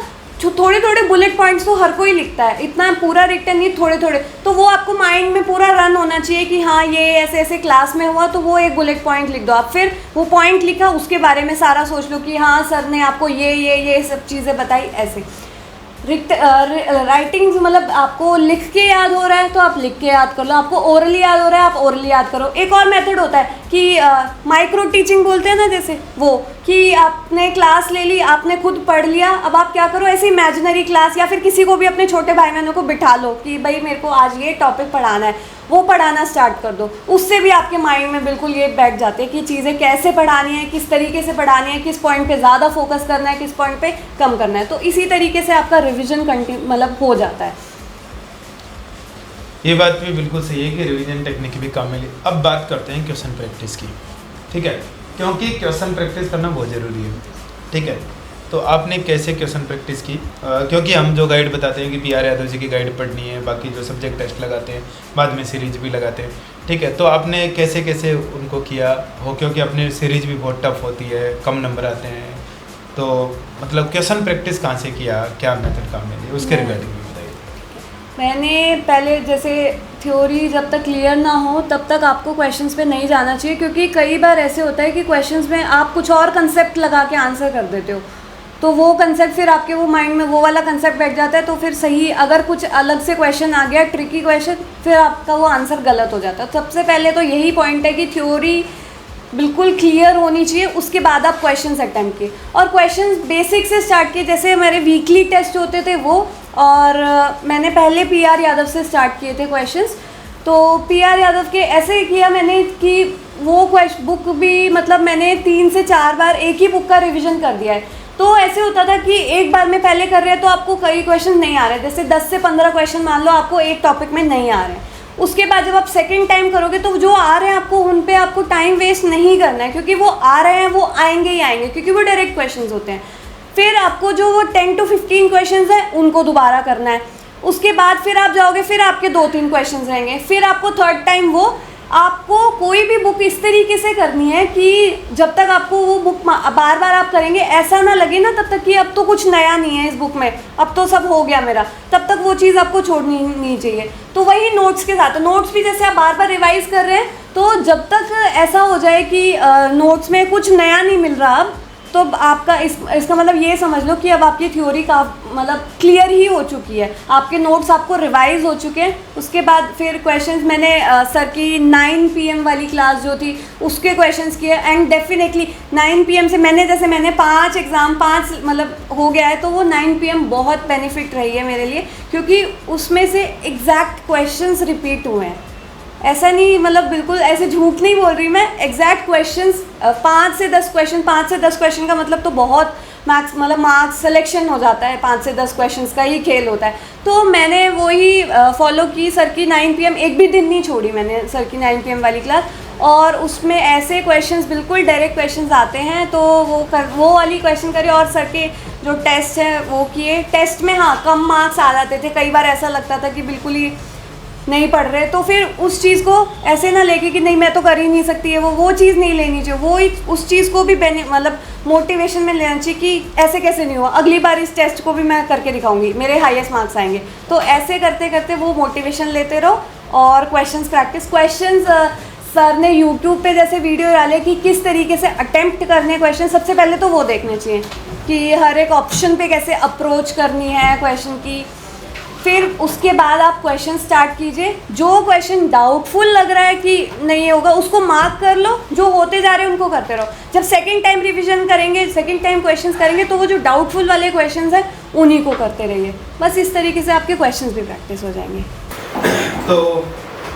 थोड़े थोड़े बुलेट पॉइंट्स तो हर कोई लिखता है, इतना पूरा रिटर्न नहीं, थोड़े थोड़े, तो वो आपको माइंड में पूरा रन होना चाहिए कि हाँ ये ऐसे ऐसे क्लास में हुआ, तो वो एक बुलेट पॉइंट लिख दो आप। फिर वो पॉइंट लिखा, उसके बारे में सारा सोच लो कि हाँ सर ने आपको ये सब चीज़ें बताई। ऐसे राइटिंग मतलब आपको लिख के याद हो रहा है तो आप लिख के याद कर लो, आपको ओरली याद हो रहा है आप ओरली याद करो। एक और मेथड होता है कि माइक्रो टीचिंग बोलते हैं ना, जैसे वो कि आपने क्लास ले ली, आपने खुद पढ़ लिया, अब आप क्या करो, ऐसी इमेजिनरी क्लास या फिर किसी को भी अपने छोटे भाई बहनों को बिठा लो कि भाई मेरे को आज ये टॉपिक पढ़ाना है, वो पढ़ाना स्टार्ट कर दो। उससे भी आपके माइंड में बिल्कुल ये बैठ जाते हैं कि चीज़ें कैसे पढ़ानी है, किस तरीके से पढ़ानी है, किस पॉइंट पे ज़्यादा फोकस करना है, किस पॉइंट पे कम करना है। तो इसी तरीके से आपका रिवीजन मतलब हो जाता है। ये बात भी बिल्कुल सही है कि रिवीजन टेक्निक भी काम मिली। अब बात करते हैं क्वेश्चन प्रैक्टिस की, ठीक है, क्योंकि क्वेश्चन प्रैक्टिस करना बहुत ज़रूरी है, ठीक है। तो आपने कैसे क्वेश्चन प्रैक्टिस की? क्योंकि हम जो गाइड बताते हैं कि PR यादव जी की गाइड पढ़नी है, बाकी जो सब्जेक्ट टेस्ट लगाते हैं, बाद में सीरीज भी लगाते हैं, ठीक है। तो आपने कैसे कैसे उनको किया हो, क्योंकि अपनी सीरीज भी बहुत टफ होती है, कम नंबर आते हैं, तो मतलब क्वेश्चन प्रैक्टिस कहाँ से किया, क्या मेथड काम में लिए, उसके रिगार्डिंग भी बताइए। मैंने पहले जैसे थ्योरी जब तक क्लियर ना हो तब तक आपको क्वेश्चंस पे नहीं जाना चाहिए, क्योंकि कई बार ऐसे होता है कि क्वेश्चंस में आप कुछ और कंसेप्ट लगा के आंसर कर देते हो, तो वो कंसेप्ट फिर आपके वो माइंड में वो वाला कंसेप्ट बैठ जाता है, तो फिर सही अगर कुछ अलग से क्वेश्चन आ गया, ट्रिकी क्वेश्चन, फिर आपका वो आंसर गलत हो जाता है। सबसे पहले तो यही पॉइंट है कि थ्योरी बिल्कुल क्लियर होनी चाहिए, उसके बाद आप क्वेश्चंस अटैम्प्ट किए, और क्वेश्चंस बेसिक से स्टार्ट किए। जैसे हमारे वीकली टेस्ट होते थे वो, और मैंने पहले PR यादव से स्टार्ट किए थे क्वेश्चंस। तो PR यादव के ऐसे किया मैंने कि वो बुक भी मतलब मैंने 3 से 4 बार एक ही बुक का रिविज़न कर दिया है। तो ऐसे होता था कि एक बार में पहले कर रहे हैं तो आपको कई क्वेश्चन नहीं आ रहे, जैसे 10 से 15 क्वेश्चन मान लो आपको एक टॉपिक में नहीं आ रहे हैं। उसके बाद जब आप सेकंड टाइम करोगे तो जो आ रहे हैं आपको उन पे आपको टाइम वेस्ट नहीं करना है, क्योंकि वो आ रहे हैं, वो आएंगे ही आएंगे, क्योंकि वो डायरेक्ट क्वेश्चंस होते हैं। फिर आपको जो वो 10 to 15 क्वेश्चंस हैं उनको दोबारा करना है। उसके बाद फिर आप जाओगे, फिर आपके 2-3 क्वेश्चंस रहेंगे, फिर आपको थर्ड टाइम वो आपको कोई भी बुक इस तरीके से करनी है कि जब तक आपको वो बुक बार बार आप करेंगे ऐसा ना लगे ना तब तक कि अब तो कुछ नया नहीं है इस बुक में, अब तो सब हो गया मेरा, तब तक वो चीज़ आपको छोड़नी नहीं चाहिए। तो वही नोट्स के साथ, नोट्स भी जैसे आप बार बार रिवाइज कर रहे हैं, तो जब तक ऐसा हो जाए कि नोट्स में कुछ नया नहीं मिल रहा अब, तो आपका इसका मतलब ये समझ लो कि अब आपकी थ्योरी का मतलब क्लियर ही हो चुकी है, आपके नोट्स आपको रिवाइज हो चुके हैं। उसके बाद फिर क्वेश्चंस मैंने सर की 9 PM वाली क्लास जो थी उसके क्वेश्चंस किए, एंड डेफिनेटली 9 PM से मैंने 5 एग्ज़ाम 5 मतलब हो गया है, तो वो 9 PM बहुत बेनिफिट रही है मेरे लिए, क्योंकि उसमें से एग्जैक्ट क्वेश्चंस रिपीट हुए हैं। ऐसा नहीं, मतलब बिल्कुल ऐसे झूठ नहीं बोल रही मैं, एग्जैक्ट क्वेश्चंस 5 से 10 क्वेश्चन का मतलब तो बहुत मार्क्स सिलेक्शन हो जाता है, 5 से 10 क्वेश्चंस का ही खेल होता है। तो मैंने वही फॉलो की, सर की 9 PM एक भी दिन नहीं छोड़ी मैंने सर की 9 PM वाली क्लास, और उसमें ऐसे क्वेश्चंस बिल्कुल डायरेक्ट क्वेश्चंस आते हैं, तो वो वाली क्वेश्चन करी, और सर के जो टेस्ट है वो किए। टेस्ट में हाँ कम मार्क्स आ जाते थे, कई बार ऐसा लगता था कि बिल्कुल ही नहीं पढ़ रहे, तो फिर उस चीज़ को ऐसे ना लेके कि नहीं मैं तो कर ही नहीं सकती है, वो चीज़ नहीं लेनी चाहिए, वो उस चीज़ को भी मतलब मोटिवेशन में लेना चाहिए कि ऐसे कैसे नहीं हुआ, अगली बार इस टेस्ट को भी मैं करके दिखाऊंगी, मेरे हाईएस्ट मार्क्स आएंगे। तो ऐसे करते करते वो मोटिवेशन लेते रहो, और क्वेश्चंस सर ने यूट्यूब पे जैसे वीडियो डाले कि किस तरीके से अटेम्प्ट करने क्वेश्चन, सबसे पहले तो वो देखने चाहिए कि हर एक ऑप्शन पे कैसे अप्रोच करनी है क्वेश्चन की। फिर उसके बाद आप क्वेश्चन स्टार्ट कीजिए, जो क्वेश्चन डाउटफुल लग रहा है कि नहीं होगा उसको मार्क कर लो, जो होते जा रहे हैं उनको करते रहो। जब सेकंड टाइम रिवीजन करेंगे, सेकंड टाइम क्वेश्चंस करेंगे, तो वो जो डाउटफुल वाले क्वेश्चंस हैं उन्हीं को करते रहिए। बस इस तरीके से आपके क्वेश्चंस भी प्रैक्टिस हो जाएंगे। तो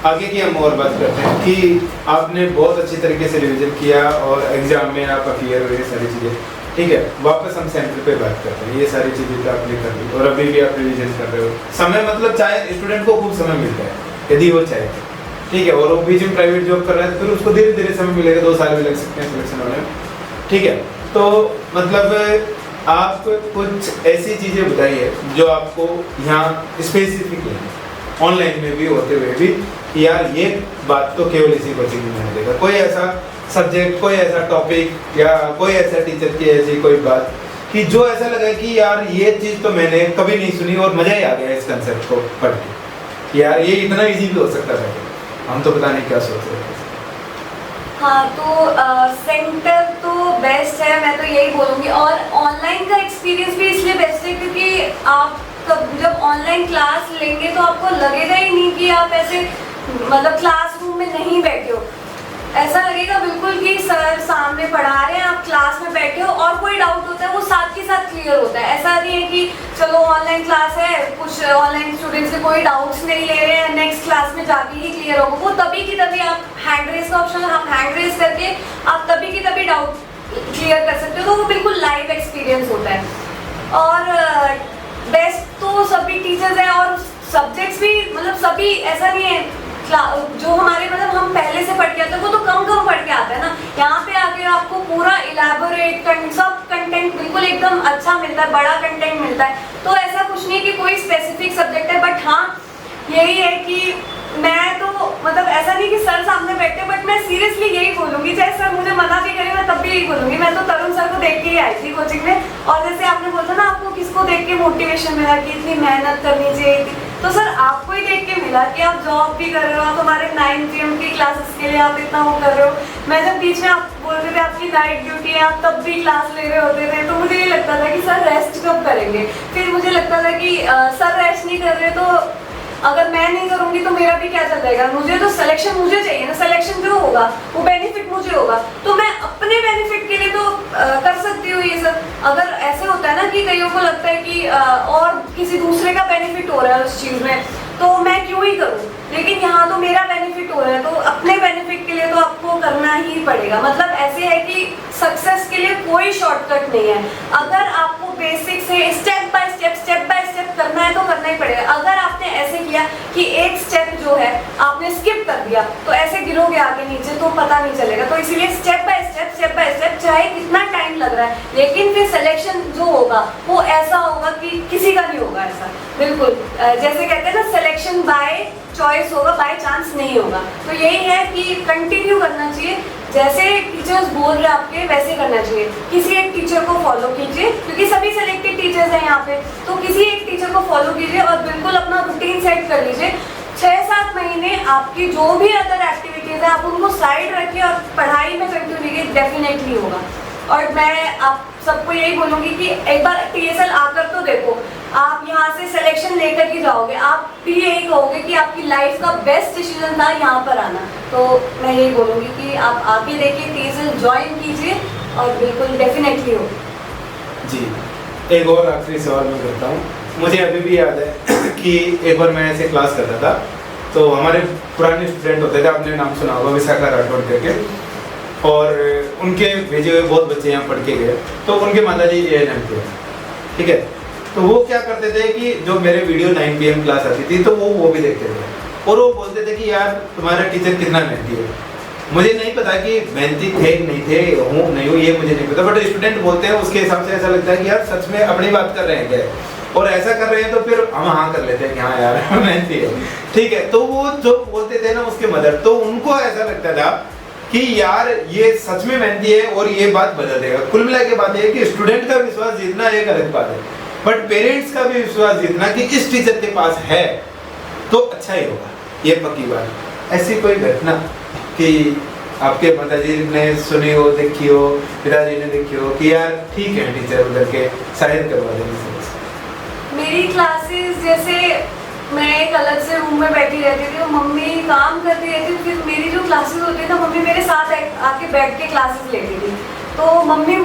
आगे की हम और बात करते हैं कि आपने बहुत अच्छी तरीके से रिवीजन किया और एग्जाम में आपका क्लियर हुई सारी चीज़ें, ठीक है। वापस हम सेंटर पे बात करते हैं, ये सारी चीज़ें तो आपने कर ली और अभी भी आप रिवीजन कर रहे हो। समय मतलब चाहे स्टूडेंट को खूब समय मिलता है यदि वो चाहे, ठीक है, और वो बीच में प्राइवेट जॉब कर रहा है तो फिर उसको धीरे धीरे समय मिलेगा, 2 साल भी लग सकते हैं सिलेक्शन होने में, ठीक है। तो मतलब आप कुछ ऐसी चीज़ें बताइए जो आपको यहाँ स्पेसिफिक है, ऑनलाइन में भी होते हुए भी, कि यार ये बात तो केवल इसी कोचिंग में मिलेगा। कोई ऐसा सब्जेक्ट, कोई ऐसा टॉपिक या कोई ऐसा टीचर की ऐसी कोई बात कि जो ऐसा लगा कि यार ये चीज़ तो मैंने कभी नहीं सुनी और मज़ा ही आ गया इस कंसेप्ट को पढ़ के, यार ये इतना ईजी भी हो सकता है, हम तो पता नहीं क्या सोच रहे थे। हाँ, तो सेंटर तो बेस्ट है, मैं तो यही बोलूँगी। और ऑनलाइन का एक्सपीरियंस भी इसलिए बेस्ट है क्योंकि आप जब ऑनलाइन क्लास लेंगे तो आपको लगेगा ही नहीं कि आप ऐसे मतलब क्लासरूम में नहीं बैठे हो। ऐसा लगेगा बिल्कुल कि सर सामने पढ़ा रहे हैं, आप क्लास में बैठे हो और कोई डाउट होता है वो साथ के साथ क्लियर होता है। ऐसा नहीं है कि चलो ऑनलाइन क्लास है, कुछ ऑनलाइन स्टूडेंट्स से कोई डाउट्स नहीं ले रहे हैं, नेक्स्ट क्लास में जाके ही क्लियर होगा। वो तभी की तभी आप हैंड रेस का ऑप्शन आप हैंड रेस करके आप तभी की तभी डाउट क्लियर कर सकते हो। तो वो बिल्कुल लाइव एक्सपीरियंस होता है। और बेस्ट तो सभी टीचर्स हैं और सब्जेक्ट्स भी, मतलब सभी, ऐसा नहीं है जो हमारे मतलब हम पहले से पढ़ के आते हैं वो तो कम पढ़ के आता है ना। यहाँ पे आके आपको पूरा इलेबोरेट सब कंटेंट बिल्कुल एकदम अच्छा मिलता है, बड़ा कंटेंट मिलता है। तो ऐसा कुछ नहीं कि कोई स्पेसिफिक सब्जेक्ट है, बट हाँ यही है कि मैं तो मतलब ऐसा नहीं कि सर सामने बैठे, बट मैं सीरियसली यही बोलूँगी, चाहे सर मुझे मना भी करें मैं तब भी यही बोलूँगी। मैं तो तरुण सर को देख के ही आई थी कोचिंग में, और जैसे आपने बोला ना आपको किसको देख के मोटिवेशन मिला कि इतनी मेहनत करनी चाहिए थी, तो सर आपको ही देख के मिला कि आप जॉब भी कर रहे हो, आप हमारे 9 PM की क्लासेस के लिए आप इतना वो कर रहे हो। मैं जब बीच में आप बोलते थे आपकी नाइट ड्यूटी है, आप तब भी क्लास ले रहे होते थे, तो मुझे ये लगता था कि सर रेस्ट कब करेंगे। फिर मुझे लगता था कि सर रेस्ट नहीं कर रहे, तो अगर मैं नहीं करूँगी तो मेरा भी क्या चल जाएगा। मुझे तो सिलेक्शन मुझे चाहिए ना, सिलेक्शन जो होगा वो बेनिफिट मुझे होगा, तो मैं अपने बेनिफिट के लिए तो कर सकती हूँ ये सब। अगर ऐसे होता है ना कि कईयों को लगता है कि और किसी दूसरे का बेनिफिट हो रहा है उस चीज़ में, तो मैं क्यों ही करूँ, लेकिन यहाँ तो मेरा बेनिफिट हो रहा है, तो अपने बेनिफिट के लिए तो आपको करना ही पड़ेगा। मतलब ऐसे है कि सक्सेस के लिए कोई शॉर्टकट नहीं है। अगर आपको बेसिक से स्टेप बाय स्टेप करना है तो करना ही पड़ेगा। अगर आपने ऐसे किया कि एक स्टेप जो है आपने स्किप कर दिया, तो ऐसे गिरोगे आगे नीचे तो पता नहीं चलेगा। तो इसीलिए स्टेप बाय स्टेप चाहे कितना टाइम लग रहा है, लेकिन फिर सिलेक्शन जो होगा वो ऐसा होगा कि किसी का नहीं होगा ऐसा। बिल्कुल जैसे कहते हैं ना, सिलेक्शन बाय चॉइस होगा, बाय चांस नहीं होगा। तो यही है कि कंटिन्यू करना चाहिए, जैसे टीचर्स बोल रहे हैं आपके वैसे करना चाहिए। किसी एक टीचर को फॉलो कीजिए, क्योंकि सभी सेलेक्टेड टीचर्स हैं यहाँ पे, तो किसी एक टीचर को फॉलो कीजिए और बिल्कुल अपना रूटीन सेट कर लीजिए। 6-7 महीने आपकी जो भी अदर एक्टिविटीज़ है आप उनको साइड रखिए और पढ़ाई में कंटिन्यू कीजिए, डेफिनेटली होगा। और मैं आप सबको यही बोलूँगी कि एक बार TSL आकर तो देखो, आप यहाँ से सिलेक्शन लेकर ही जाओगे, आप भी यही कहोगे कि आपकी लाइफ का बेस्ट डिसीजन था यहाँ पर आना। तो मैं यही बोलूँगी कि आप आके देखिए, TSL ज्वाइन कीजिए और बिल्कुल डेफिनेटली हो। जी, एक और आखिरी सवाल मैं करता हूँ। मुझे अभी भी याद है कि एक बार मैं ऐसे क्लास करता था, तो हमारे पुराने स्टूडेंट होते थे, आपने नाम सुना होगा विशाखा राठौड़ करके, और उनके भेजे हुए बहुत बच्चे यहाँ पढ़ के गए, तो उनके माताजी ANM थे, ठीक है। तो वो क्या करते थे कि जो मेरे वीडियो 9 PM क्लास आती थी तो वो भी देखते थे, और वो बोलते थे कि यार तुम्हारा टीचर कितना मेहनती है। मुझे नहीं पता कि मेहनती थे नहीं थे, हूँ नहीं हूँ, ये मुझे नहीं पता, बट स्टूडेंट बोलते हैं उसके हिसाब से ऐसा लगता है कि यार सच में अपनी बात कर रहे हैं क्या, और ऐसा कर रहे हैं तो फिर हम हाँ कर लेते हैं कि हाँ यार मेहनती है, ठीक है। तो वो जो बोलते थे ना उसके मदर, तो उनको ऐसा लगता था कि यार ये सच में मेहनती है और ये बात बदल देगा। कुल मिला के बात है कि स्टूडेंट का विश्वास जीतना एक अलग बात है, बट पेरेंट्स का भी विश्वास जीतना कि इस टीचर के पास है तो अच्छा ही होगा, ये पक्की बात। ऐसी कोई घटना कि आपके माताजी ने सुनी हो, देखी हो, पिताजी ने देखी हो कि यार ठीक है टीचर उधर के शायद करवा देंगे। मेरी क्लासेस जैसे मैं एक अलग से रूम में बैठी रहती थी, मम्मी काम करती रहती थी, फिर मेरी जो क्लासेस होती थी मम्मी मेरे साथ आके बैठ के क्लासेस लेती थी। तो मम्मी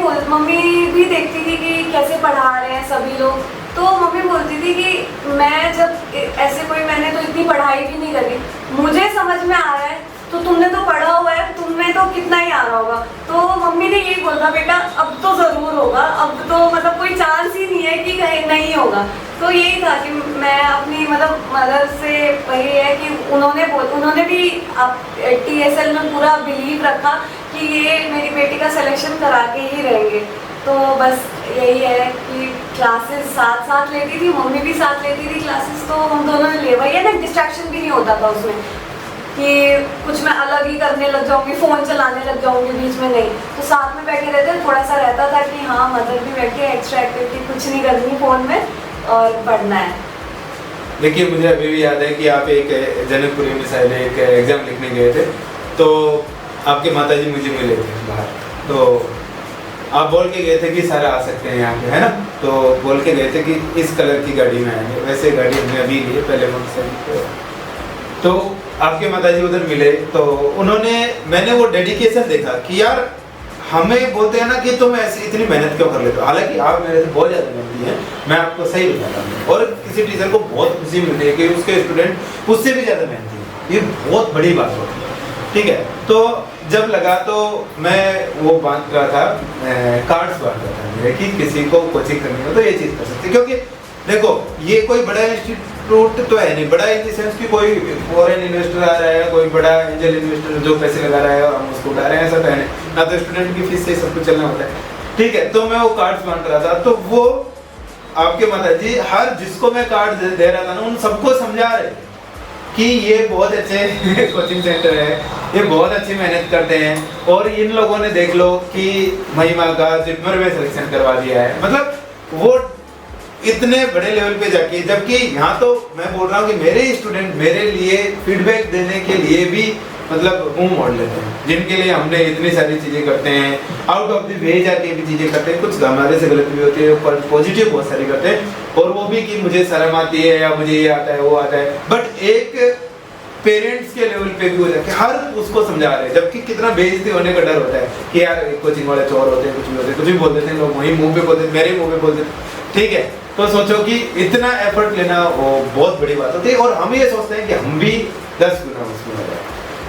भी देखती थी कि कैसे पढ़ा रहे हैं सभी लोग, तो मम्मी बोलती थी कि मैं जब ऐसे कोई, मैंने तो इतनी पढ़ाई भी नहीं करी, मुझे समझ में आ रहा है, तो तुमने तो पढ़ा हुआ है, तुम्हें तो कितना ही आ रहा होगा। तो मम्मी ने यही बोला, बेटा अब तो ज़रूर होगा, अब तो मतलब कोई चांस ही नहीं है कि नहीं होगा। तो यही था कि मैं अपनी मतलब मदर से वही है कि उन्होंने भी TSL में पूरा बिलीव रखा कि ये मेरी बेटी का सिलेक्शन करा के ही रहेंगे। तो बस यही है कि क्लासेस साथ साथ लेती थी, मम्मी भी साथ लेती थी क्लासेस, तो हम दोनों ने ले, वही है ना, डिस्ट्रैक्शन भी नहीं होता था उसमें कि कुछ मैं अलग ही करने लग जाऊंगी, फ़ोन चलाने लग जाऊंगी बीच में, नहीं। तो साथ में बैठे रहते, थोड़ा सा रहता था कि हाँ मदर भी बैठे, एक्स्ट्रा एक्टिविटी कुछ नहीं करनी फ़ोन में और पढ़ना है। देखिए मुझे अभी भी याद है कि आप एक जनकपुरी में शायद एक एग्ज़ाम लिखने गए थे, तो आपके माताजी मुझे मिले थे बाहर, तो आप बोल के गए थे कि सारा आ सकते हैं यहाँ पे, है ना, तो बोल के गए थे कि इस कलर की गाड़ी में आएंगे। वैसे गाड़ी हमने अभी ली है, पहले मोटरसाइकिल। तो आपके माताजी उधर मिले, तो उन्होंने, मैंने वो डेडिकेशन देखा कि यार हमें बोलते हैं ना कि तुम ऐसी इतनी मेहनत क्यों कर लेते हो, हालांकि आप मेरे से बहुत ज़्यादा मेहनती हैं, मैं आपको सही बताता हूँ। और किसी टीचर को बहुत खुशी मिलती है कि उसके स्टूडेंट उससे भी ज़्यादा मेहनती है, ये बहुत बड़ी बात होती है, ठीक है। तो जब लगा तो मैं वो बांट रहा था, कार्ड्स बांट रहा था मेरे कि किसी को कोचिंग करनी हो तो ये चीज़ कर सकते, क्योंकि देखो ये कोई बड़ा इंस्टीट्यूट तो है नहीं, बड़ा इन द सेंस कि कोई फॉरेन इन्वेस्टर आ रहा है, कोई बड़ा एंजल इन्वेस्टर जो पैसे लगा रहा है हम उसको उठा रहे हैं, ऐसा तो है नहीं, ना तो स्टूडेंट की फीस से सब कुछ चलना होता है, ठीक है। तो मैं वो कार्ड्स बांट रहा था, तो वो आपके माताजी हर जिसको मैं कार्ड दे रहा था ना, उन सबको समझा रहे कि ये बहुत अच्छे कोचिंग सेंटर है, ये बहुत अच्छी मेहनत करते हैं, और इन लोगों ने देख लो कि महिमा का जिपमर में सिलेक्शन करवा दिया है, मतलब वो इतने बड़े लेवल पे जाके, जबकि यहाँ तो मैं बोल रहा हूँ कि मेरे स्टूडेंट मेरे लिए फीडबैक देने के लिए भी मतलब मुंह मोड़ लेते हैं, जिनके लिए हमने इतनी सारी चीज़ें करते हैं, आउट ऑफ द वे जाके भी चीज़ें करते हैं, कुछ हमारे से गलती भी होती है, पर पॉजिटिव बहुत सारी करते हैं, और वो भी कि मुझे शर्म आती है या मुझे ये आता है वो आता है, बट एक पेरेंट्स के लेवल पे भी हो जाके हर उसको समझा रहे हैं, जबकि कितना बेइज्जती होने का डर होता है कि यार कोचिंग वाले चोर होते हैं, कुछ भी होते हैं, कुछ भी बोल देते हैं लोग, वही मुंह पे बोलते हैं, मेरे मुंह पे बोलते हैं, ठीक है। तो सोचो कि इतना एफर्ट लेना वो बहुत बड़ी बात होती है, और हम ये सोचते हैं कि हम भी 10 गुना उसमें हो जाए,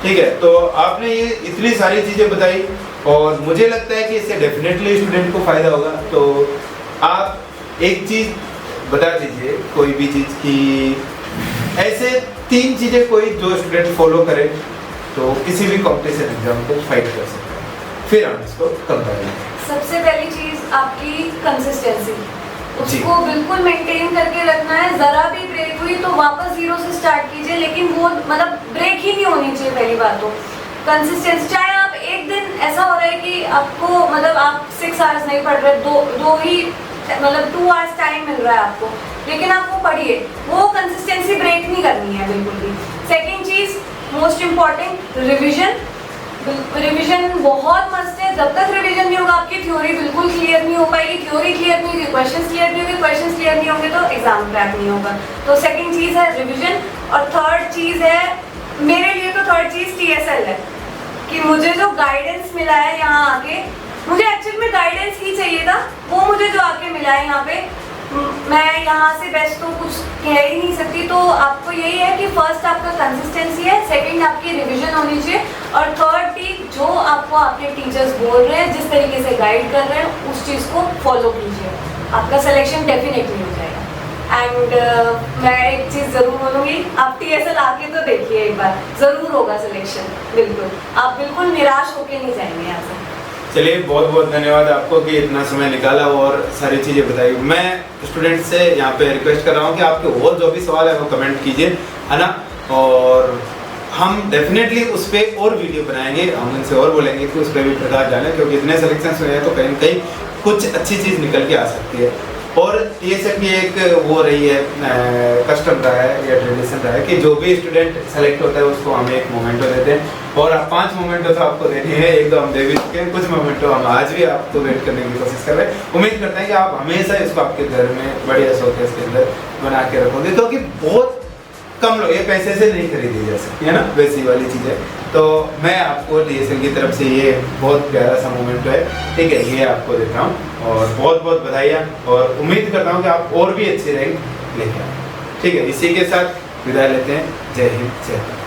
ठीक है। तो आपने ये इतनी सारी चीज़ें बताई, और मुझे लगता है कि इससे डेफिनेटली स्टूडेंट को फ़ायदा होगा। तो आप एक चीज़ बता दीजिए, कोई भी चीज़ की ऐसे 3 चीज़ें कोई जो स्टूडेंट फॉलो करे तो किसी भी कॉम्पिटिशन एग्जाम को फाइट कर सकता है, फिर हम इसको कम करेंगे। सबसे पहली चीज़ आपकी कंसिस्टेंसी, उसको बिल्कुल मेंटेन करके रखना है। ज़रा भी ब्रेक हुई तो वापस जीरो से स्टार्ट कीजिए, लेकिन वो मतलब ब्रेक ही नहीं होनी चाहिए। पहली बात तो कंसिस्टेंसी, चाहे आप एक दिन ऐसा हो रहा है कि आपको मतलब आप 6 आवर्स नहीं पढ़ रहे, दो ही मतलब 2 आवर्स टाइम मिल रहा है आपको, लेकिन आप वो पढ़िए, वो कंसिस्टेंसी ब्रेक नहीं करनी है बिल्कुल भी। सेकेंड चीज़ मोस्ट इम्पॉर्टेंट, रिविजन। रिवीजन बहुत मस्त है, जब तक रिवीजन नहीं होगा आपकी थ्योरी बिल्कुल क्लियर नहीं हो पाएगी, थ्योरी क्लियर नहीं होगी, क्वेश्चंस क्लियर नहीं होगी, क्वेश्चंस क्लियर नहीं होंगे तो एग्जाम क्रैक नहीं होगा। तो सेकंड चीज़ है रिवीजन, और थर्ड चीज़ है, मेरे लिए तो थर्ड चीज़ TSL है कि मुझे जो गाइडेंस मिला है यहाँ आके, मुझे एक्चुअली में गाइडेंस ही चाहिए था, वो मुझे जो आके मिला है यहाँ पे, मैं यहाँ से बेस्ट तो कुछ कह ही नहीं सकती। तो आपको यही है कि फर्स्ट आपका कंसिस्टेंसी है, सेकंड आपकी रिवीजन होनी चाहिए, और थर्ड भी जो आपको आपके टीचर्स बोल रहे हैं, जिस तरीके से गाइड कर रहे हैं, उस चीज़ को फॉलो कीजिए, आपका सिलेक्शन डेफिनेटली हो जाएगा। एंड मैं एक चीज़ ज़रूर बोलूँगी, आप TSL आके तो देखिए एक बार, ज़रूर होगा सिलेक्शन, बिल्कुल, आप बिल्कुल निराश होके नहीं जाएंगे यहाँ से। चलिए बहुत बहुत धन्यवाद आपको कि इतना समय निकाला और सारी चीज़ें बताई। मैं स्टूडेंट से यहाँ पे रिक्वेस्ट कर रहा हूँ कि आपके और जो भी सवाल है वो कमेंट कीजिए, है ना, और हम डेफिनेटली उस पर और वीडियो बनाएंगे, हम उनसे और बोलेंगे कि उस पर भी प्रकाश डालें, क्योंकि इतने सिलेक्शन हुए हैं तो कहीं ना कहीं कुछ अच्छी चीज़ निकल के आ सकती है। और TSL की एक वो रही है, कस्टम रहा है या ट्रेडिशन रहा है कि जो भी स्टूडेंट सेलेक्ट होता है उसको हम एक मोमेंटो देते हैं, और आप 5 मोमेंटो तो आपको देनी है, एक तो हम दे भी चुके हैं, कुछ मोमेंटो हम आज भी आपको वेट करने की कोशिश कर रहे हैं। उम्मीद करते हैं कि आप हमेशा इसको आपके घर में बढ़िया शोकेस के अंदर बना के रखोगे, तो कि बहुत कम लोग, ये पैसे से नहीं खरीदी जा सकती है ना, वैसी वाली चीज़ है। तो मैं आपको TSL की तरफ से ये बहुत प्यारा सा मोमेंट है, ठीक है, ये आपको देता हूँ, और बहुत बहुत बधाइयाँ, और उम्मीद करता हूँ कि आप और भी अच्छे रैंक लेके आए, ठीक है। इसी के साथ विदाई लेते हैं, जय हिंद, जय भारत।